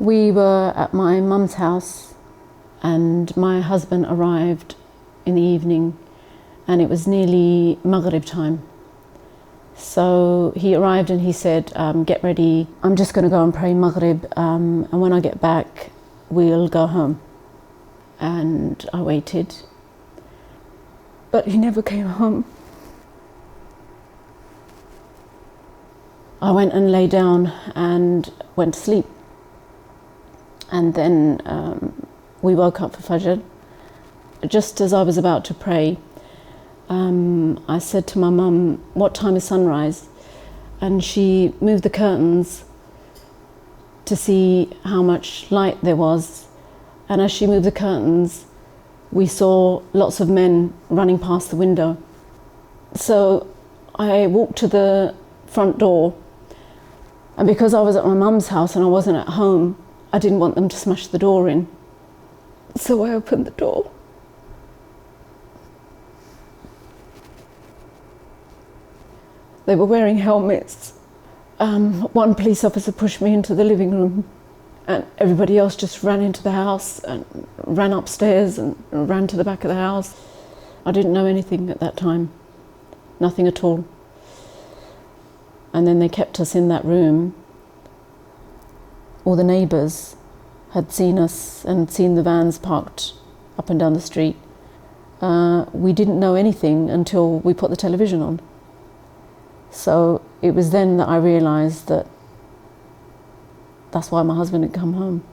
We were at my mum's house and my husband arrived in the evening and it was nearly Maghrib time. So he arrived and he said, get ready, I'm just going to go and pray Maghrib and when I get back we'll go home. And I waited, but he never came home. I went and lay down and went to sleep. And then we woke up for Fajr. Just as I was about to pray, I said to my mum, what time is sunrise? And she moved the curtains to see how much light there was. And as she moved the curtains, we saw lots of men running past the window. So I walked to the front door, and because I was at my mum's house and I wasn't at home, I didn't want them to smash the door in. So I opened the door. They were wearing helmets. One police officer pushed me into the living room and everybody else just ran into the house and ran upstairs and ran to the back of the house. I didn't know anything at that time, nothing at all. And then they kept us in that room. All the neighbours had seen us and seen the vans parked up and down the street. We didn't know anything until we put the television on. So it was then that I realised that that's why my husband had come home.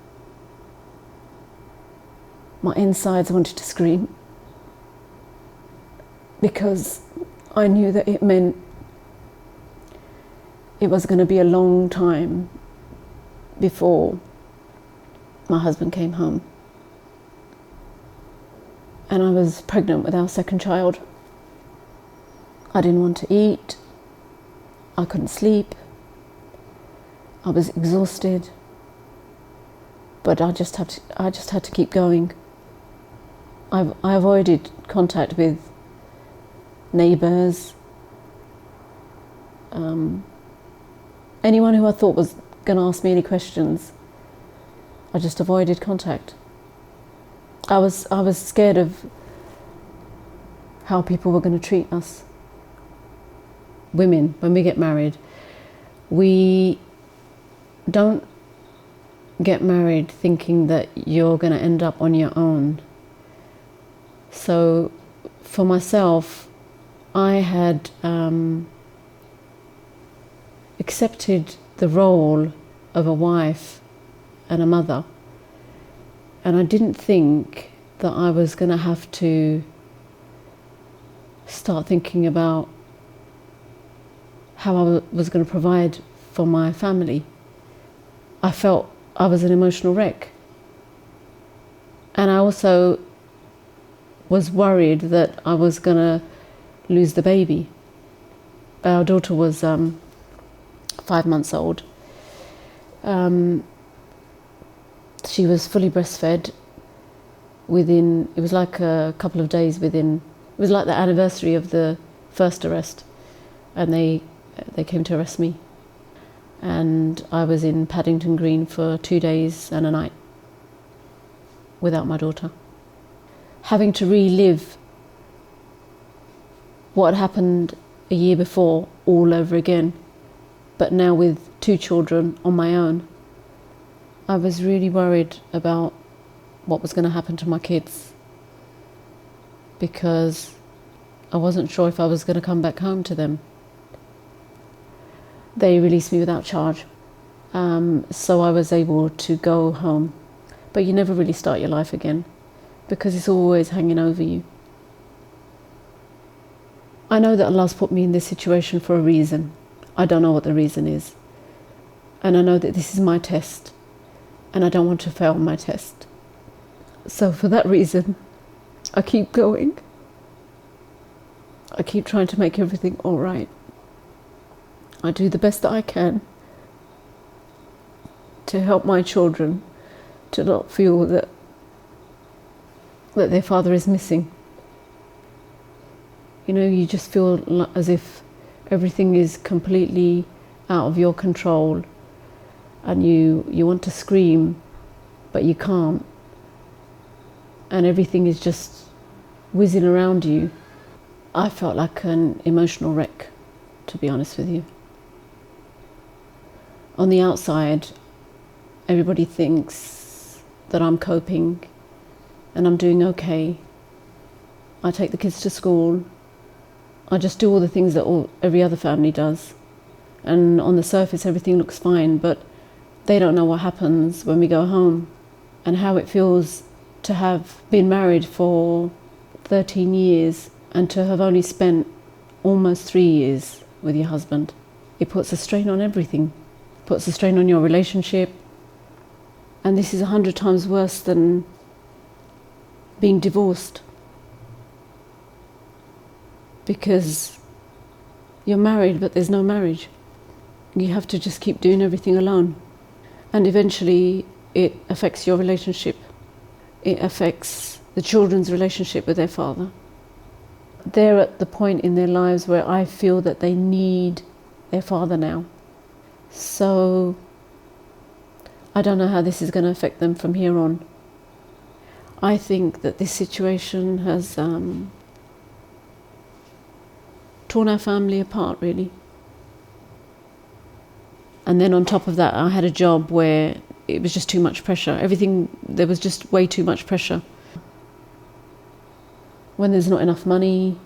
My insides wanted to scream because I knew that it meant it was going to be a long time before my husband came home. And I was pregnant with our second child. I didn't want to eat. I couldn't sleep. I was exhausted. But I just had to keep going. I avoided contact with neighbours, anyone who I thought was going to ask me any questions. I just avoided contact. I was scared of how people were going to treat us. Women, when we get married, we don't get married thinking that you're going to end up on your own. So for myself, I had accepted the role of a wife and a mother, and I didn't think that I was going to have to start thinking about how I was going to provide for my family. I felt I was an emotional wreck, and I also was worried that I was going to lose the baby. Our daughter was 5 months old. She was fully breastfed within, it was like a couple of days within, it was like the anniversary of the first arrest, and they came to arrest me. And I was in Paddington Green for 2 days and a night without my daughter. Having to relive what had happened a year before all over again, but now with 2 children on my own. I was really worried about what was going to happen to my kids, because I wasn't sure if I was going to come back home to them. They released me without charge, so I was able to go home. But you never really start your life again, because it's always hanging over you. I know that Allah's put me in this situation for a reason. I don't know what the reason is. And I know that this is my test, and I don't want to fail my test. So for that reason, I keep going. I keep trying to make everything all right. I do the best that I can to help my children to not feel that their father is missing. You know, you just feel as if everything is completely out of your control. and you want to scream, but you can't, and everything is just whizzing around you. I felt like an emotional wreck, to be honest with you. On the outside, everybody thinks that I'm coping and I'm doing okay. I take the kids to school. I just do all the things that every other family does. And on the surface, everything looks fine, but they don't know what happens when we go home and how it feels to have been married for 13 years and to have only spent almost 3 years with your husband. It puts a strain on everything. It puts a strain on your relationship. And this is 100 times worse than being divorced. Because you're married, but there's no marriage. You have to just keep doing everything alone. And eventually it affects your relationship. It affects the children's relationship with their father. They're at the point in their lives where I feel that they need their father now. So I don't know how this is going to affect them from here on. I think that this situation has torn our family apart, really. And then on top of that, I had a job where it was just too much pressure. There was just way too much pressure. When there's not enough money,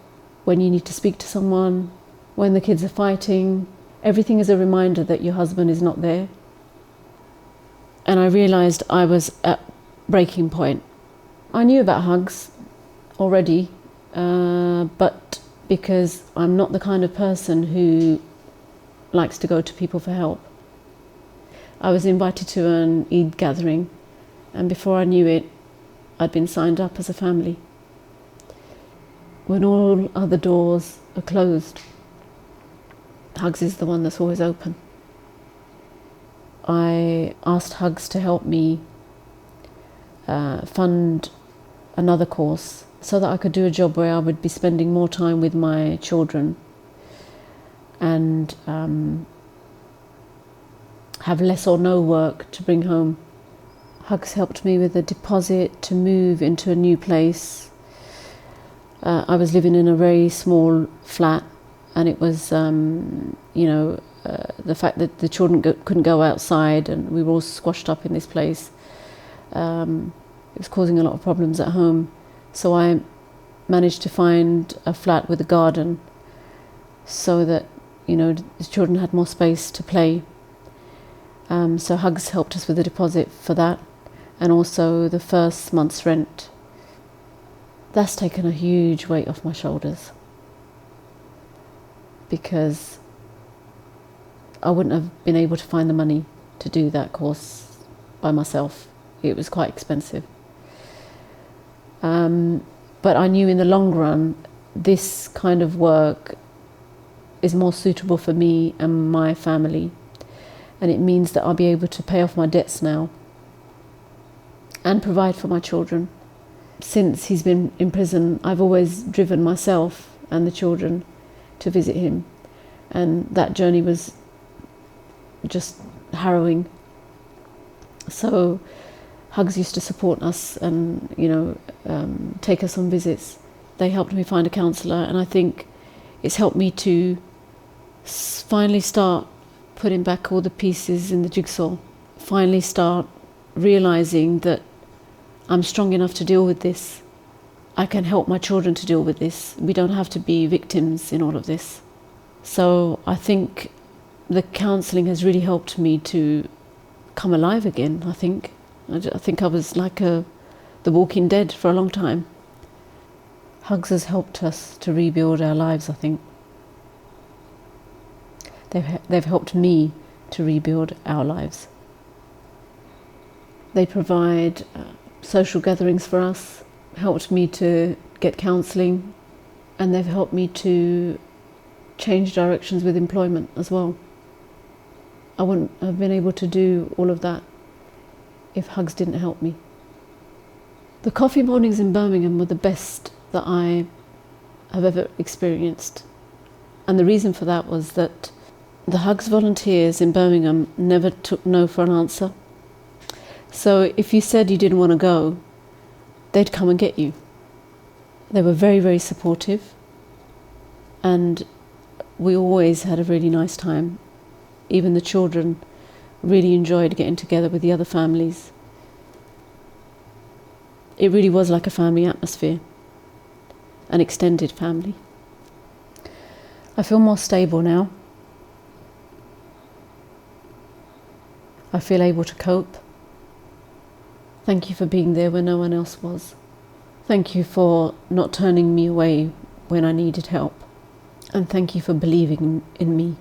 when you need to speak to someone, when the kids are fighting, everything is a reminder that your husband is not there. And I realised I was at breaking point. I knew about HUGS already, but because I'm not the kind of person who likes to go to people for help. I was invited to an Eid gathering, and before I knew it, I'd been signed up as a family. When all other doors are closed, HUGS is the one that's always open. I asked HUGS to help me fund another course so that I could do a job where I would be spending more time with my children and have less or no work to bring home. HUGS helped me with a deposit to move into a new place. I was living in a very small flat, and it was, the fact that the children couldn't go outside and we were all squashed up in this place. It was causing a lot of problems at home. So I managed to find a flat with a garden so that, the children had more space to play. So HUGS helped us with the deposit for that, and also the first month's rent. That's taken a huge weight off my shoulders, because I wouldn't have been able to find the money to do that course by myself. It was quite expensive. But I knew in the long run, this kind of work is more suitable for me and my family. And it means that I'll be able to pay off my debts now and provide for my children. Since he's been in prison, I've always driven myself and the children to visit him. And that journey was just harrowing. So HUGS used to support us and, take us on visits. They helped me find a counsellor, and I think it's helped me to finally start putting back all the pieces in the jigsaw. Finally start realising that I'm strong enough to deal with this. I can help my children to deal with this. We don't have to be victims in all of this. So I think the counselling has really helped me to come alive again, I think. I think I was like the walking dead for a long time. HUGS has helped us to rebuild our lives, I think. They've helped me to rebuild our lives. They provide social gatherings for us, helped me to get counselling, and they've helped me to change directions with employment as well. I wouldn't have been able to do all of that if HUGS didn't help me. The coffee mornings in Birmingham were the best that I have ever experienced. And the reason for that was that The HUGS volunteers in Birmingham never took no for an answer. So if you said you didn't want to go, they'd come and get you. They were very, very supportive, and we always had a really nice time. Even the children really enjoyed getting together with the other families. It really was like a family atmosphere, an extended family. I feel more stable now. I feel able to cope. Thank you for being there when no one else was. Thank you for not turning me away when I needed help. And thank you for believing in me.